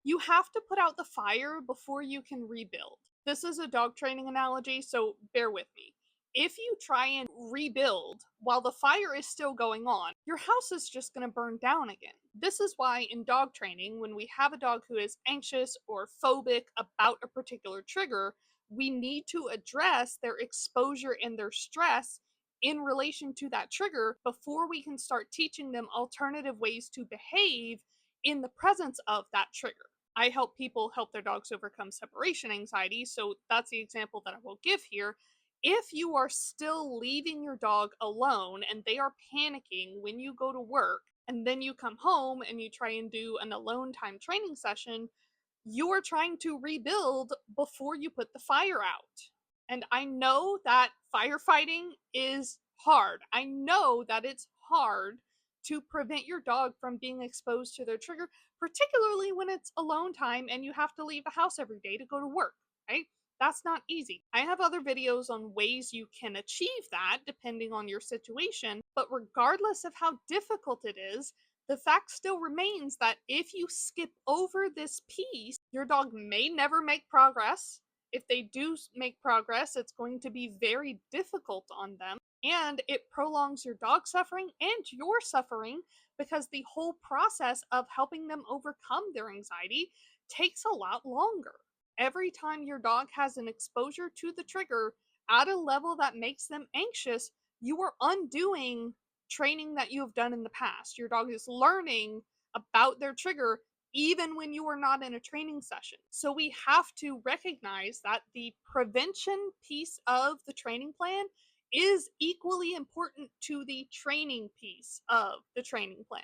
You have to put out the fire before you can rebuild. This is a dog training analogy, so bear with me. If you try and rebuild while the fire is still going on, your house is just going to burn down again. This is why in dog training, when we have a dog who is anxious or phobic about a particular trigger, we need to address their exposure and their stress in relation to that trigger before we can start teaching them alternative ways to behave in the presence of that trigger. I help people help their dogs overcome separation anxiety, so that's the example that I will give here. If you are still leaving your dog alone and they are panicking when you go to work, and then you come home and you try and do an alone time training session, you are trying to rebuild before you put the fire out. And I know that firefighting is hard. I know that it's hard to prevent your dog from being exposed to their trigger, particularly when it's alone time and you have to leave the house every day to go to work, right? That's not easy. I have other videos on ways you can achieve that depending on your situation, but regardless of how difficult it is, the fact still remains that if you skip over this piece, your dog may never make progress. If they do make progress, it's going to be very difficult on them. And it prolongs your dog suffering and your suffering because the whole process of helping them overcome their anxiety takes a lot longer. Every time your dog has an exposure to the trigger at a level that makes them anxious, you are undoing training that you have done in the past. Your dog is learning about their trigger even when you are not in a training session. So we have to recognize that the prevention piece of the training plan is equally important to the training piece of the training plan.